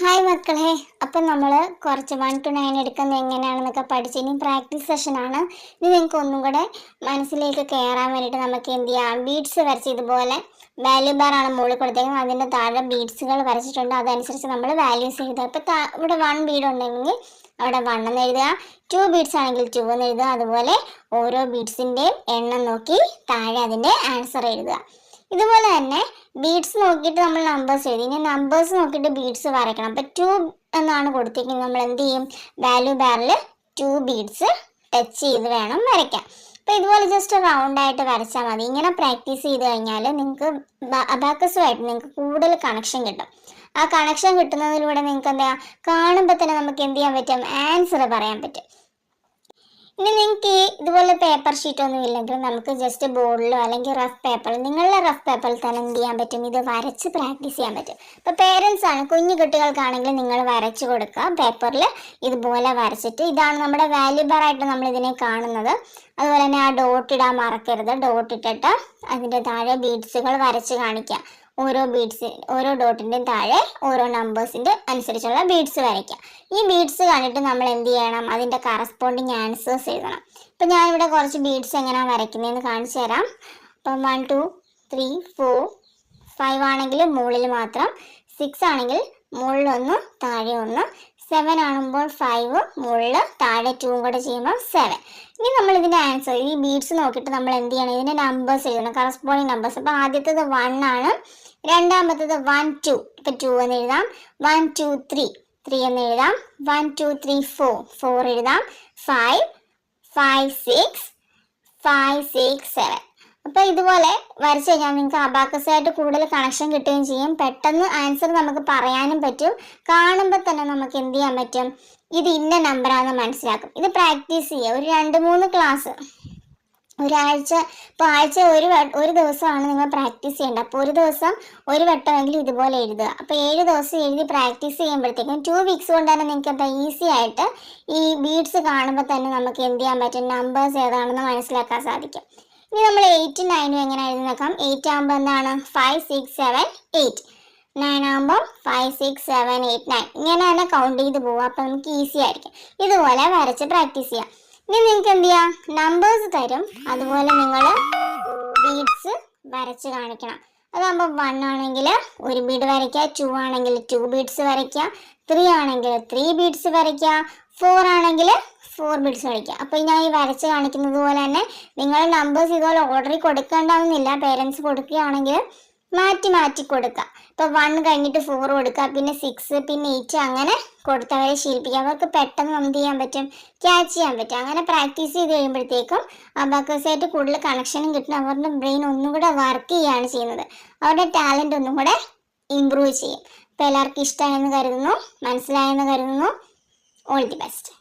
Hi മക്കളെ, അപ്പം നമ്മൾ കുറച്ച് 1 to 9 എടുക്കുന്നത് എങ്ങനെയാണെന്നൊക്കെ പഠിച്ച് ഇനി പ്രാക്ടീസ് സെഷനാണ്. ഇത് നിങ്ങൾക്ക് ഒന്നും കൂടെ മനസ്സിലേക്ക് കയറാൻ വേണ്ടിയിട്ട് നമുക്ക് എന്ത് ചെയ്യാം, ബീഡ്സ് വരച്ച് ഇതുപോലെ വാല്യൂ ബാറാണ് മുകളിൽ കൊടുത്തേക്കുന്നത്, അതിൻ്റെ താഴെ ബീഡ്സുകൾ വരച്ചിട്ടുണ്ട്. അതനുസരിച്ച് നമ്മൾ വാല്യൂസ് എഴുതുക. ഇപ്പോൾ ഇവിടെ 1 ബീഡ് ഉണ്ടെങ്കിൽ അവിടെ 1 എന്ന് എഴുതുക, 2 ബീഡ്സ് ആണെങ്കിൽ 2 എന്ന് എഴുതുക. അതുപോലെ ഓരോ ബീഡ്സിൻ്റെയും എണ്ണം നോക്കി താഴെ അതിൻ്റെ ആൻസർ എഴുതുക. ഇതുപോലെ തന്നെ ബീഡ്സ് നോക്കിയിട്ട് നമ്മൾ നമ്പേഴ്സ് എഴുതി. ഇനി നമ്പേഴ്സ് നോക്കിയിട്ട് ബീഡ്സ് വരയ്ക്കണം. അപ്പോൾ 2 എന്നാണ് കൊടുത്തിരിക്കുന്നത്. നമ്മൾ എന്ത് ചെയ്യും, വാല്യൂ ബാറിൽ 2 ബീഡ്സ് ടച്ച് ചെയ്ത് വേണം വരയ്ക്കാൻ. അപ്പോൾ ഇതുപോലെ ജസ്റ്റ് റൗണ്ടായിട്ട് വരച്ചാൽ മതി. ഇങ്ങനെ പ്രാക്ടീസ് ചെയ്ത് കഴിഞ്ഞാൽ നിങ്ങൾക്ക് അബാക്കസുമായിട്ട് നിങ്ങൾക്ക് കൂടുതൽ കണക്ഷൻ കിട്ടും. ആ കണക്ഷൻ കിട്ടുന്നതിലൂടെ നിങ്ങൾക്ക് എന്താ കാണുമ്പോൾ തന്നെ നമുക്ക് എന്ത് ചെയ്യാൻ പറ്റും, ആൻസർ പറയാൻ പറ്റും. ഇനി നിങ്ങൾക്ക് ഇതുപോലെ പേപ്പർ ഷീറ്റ് ഒന്നും ഇല്ലെങ്കിൽ നമുക്ക് ജസ്റ്റ് ബോർഡിലോ അല്ലെങ്കിൽ റഫ് പേപ്പറിൽ, നിങ്ങളുടെ റഫ് പേപ്പറിൽ തന്നെ എന്ത് ചെയ്യാൻ പറ്റും, ഇത് വരച്ച് പ്രാക്ടീസ് ചെയ്യാൻ പറ്റും. ഇപ്പോൾ പേരൻസ് ആണ്, കുഞ്ഞു കുട്ടികൾക്കാണെങ്കിൽ നിങ്ങൾ വരച്ച് കൊടുക്കുക. പേപ്പറിൽ ഇതുപോലെ വരച്ചിട്ട്, ഇതാണ് നമ്മുടെ വാല്യൂ ബാർ ആയിട്ട് നമ്മൾ ഇതിനെ കാണുന്നത്. അതുപോലെ തന്നെ ആ ഡോട്ട് ഇടാൻ മറക്കരുത്. ഡോട്ട് ഇട്ടിട്ട് അതിൻ്റെ താഴെ ബീഡ്സുകൾ വരച്ച് കാണിക്കുക. ഓരോ ഡോട്ടിൻ്റെയും താഴെ ഓരോ നമ്പേഴ്സിൻ്റെ അനുസരിച്ചുള്ള ബീഡ്സ് വരയ്ക്കുക. ഈ ബീഡ്സ് കണ്ടിട്ട് നമ്മൾ എന്ത് ചെയ്യണം, അതിൻ്റെ കറസ്പോണ്ടിങ് ആൻസേഴ്സ് എഴുതണം. ഇപ്പം ഞാനിവിടെ കുറച്ച് ബീഡ്സ് എങ്ങനെയാണ് വരയ്ക്കുന്നതെന്ന് കാണിച്ചു തരാം. അപ്പം 1 2 3 4 5 ആണെങ്കിൽ മുകളിൽ മാത്രം, 6 ആണെങ്കിൽ മുകളിൽ 1 താഴെ 1, 7 ആകുമ്പോൾ 5 മുകളിൽ താഴെ 2 കൂടെ ചെയ്യുമ്പോൾ 7. ഇനി നമ്മൾ ഇതിൻ്റെ ആൻസർ, ഈ ബീഡ്സ് നോക്കിയിട്ട് നമ്മൾ എന്ത് ചെയ്യണം, ഇതിൻ്റെ നമ്പേഴ്സ് എഴുതണം, കറസ്പോണ്ടിങ് നമ്പേഴ്സ്. അപ്പോൾ ആദ്യത്തേത് 1 ആണ്, രണ്ടാമത്തേത് 1 2, ഇപ്പം 2 എന്ന് എഴുതാം. 1 2 3 3 എന്ന് എഴുതാം. 1 2 3 4 4 എഴുതാം. 5 5 6 5 6 7. അപ്പോൾ ഇതുപോലെ വരച്ച് കഴിഞ്ഞാൽ നിങ്ങൾക്ക് അബാക്കസായിട്ട് കൂടുതൽ കണക്ഷൻ കിട്ടുകയും ചെയ്യും. പെട്ടെന്ന് ആൻസർ നമുക്ക് പറയാനും പറ്റും. കാണുമ്പോൾ തന്നെ നമുക്ക് എന്ത് ചെയ്യാൻ പറ്റും, ഇത് ഇന്ന നമ്പറാണെന്ന് മനസ്സിലാക്കും. ഇത് പ്രാക്ടീസ് ചെയ്യുക. ഒരു 2-3 ക്ലാസ് ഒരാഴ്ച, ഇപ്പോൾ ആഴ്ച ഒരു ദിവസമാണ് നിങ്ങൾ പ്രാക്ടീസ് ചെയ്യേണ്ടത്. അപ്പോൾ ഒരു ദിവസം ഒരു വട്ടമെങ്കിലും ഇതുപോലെ എഴുതുക. അപ്പോൾ 7 ദിവസം എഴുതി പ്രാക്ടീസ് ചെയ്യുമ്പോഴത്തേക്കും 2 വീക്സ് കൊണ്ട് തന്നെ നിങ്ങൾക്ക് എന്താ ഈസി ആയിട്ട് ഈ ബീഡ്സ് കാണുമ്പോൾ തന്നെ നമുക്ക് എന്ത് ചെയ്യാൻ പറ്റും, നമ്പേഴ്സ് ഏതാണെന്ന് മനസ്സിലാക്കാൻ സാധിക്കും. ഇനി നമ്മൾ 8 9 എങ്ങനെ എഴുതി നോക്കാം. 8 ആകുമ്പോൾ എന്താണ് 5 6 7 8, 9 ആകുമ്പോൾ 5 6 7 8 9, ഇങ്ങനെ തന്നെ കൗണ്ട് ചെയ്ത് പോവുക. അപ്പോൾ നമുക്ക് ഈസി ആയിരിക്കും. ഇതുപോലെ വരച്ച് പ്രാക്ടീസ് ചെയ്യാം. ഇനി നിങ്ങൾക്ക് എന്ത് ചെയ്യാം, നമ്പേഴ്സ് തരും, അതുപോലെ നിങ്ങൾ ബീഡ്സ് വരച്ച് കാണിക്കണം. അതാകുമ്പോൾ 1 ആണെങ്കിൽ 1 ബീഡ് വരയ്ക്കുക, 2 ആണെങ്കിൽ 2 ബീഡ്സ് വരയ്ക്കുക, 3 ആണെങ്കിൽ 3 ബീഡ്സ് വരയ്ക്കുക, 4 ആണെങ്കിൽ 4 ബീഡ്സ് വരയ്ക്കുക. അപ്പോൾ ഞാൻ ഈ വരച്ച് കാണിക്കുന്നത് പോലെ തന്നെ നിങ്ങൾ നമ്പേഴ്സ് ഇതുപോലെ ഓർഡറിൽ കൊടുക്കേണ്ടാവുന്നില്ല. പേരൻസ് കൊടുക്കുകയാണെങ്കിൽ മാറ്റി മാറ്റി കൊടുക്കുക. ഇപ്പോൾ 1 കഴിഞ്ഞിട്ട് 4 കൊടുക്കുക, പിന്നെ 6, പിന്നെ 8, അങ്ങനെ കൊടുത്തവരെ ശീലിപ്പിക്കുക. അവർക്ക് പെട്ടെന്ന് എന്ത് ചെയ്യാൻ പറ്റും, ക്യാച്ച് ചെയ്യാൻ പറ്റും. അങ്ങനെ പ്രാക്ടീസ് ചെയ്ത് കഴിയുമ്പോഴത്തേക്കും അബാക്കസായിട്ട് കൂടുതൽ കണക്ഷനും കിട്ടും. അവരുടെ ബ്രെയിൻ ഒന്നും കൂടെ വർക്ക് ചെയ്യുകയാണ് ചെയ്യുന്നത്. അവരുടെ ടാലൻറ്റ് ഒന്നും കൂടെ ഇമ്പ്രൂവ് ചെയ്യും. അപ്പോൾ എല്ലാവർക്കും ഇഷ്ടമായെന്ന് കരുതുന്നു, മനസ്സിലായെന്ന് കരുതുന്നു. All the best.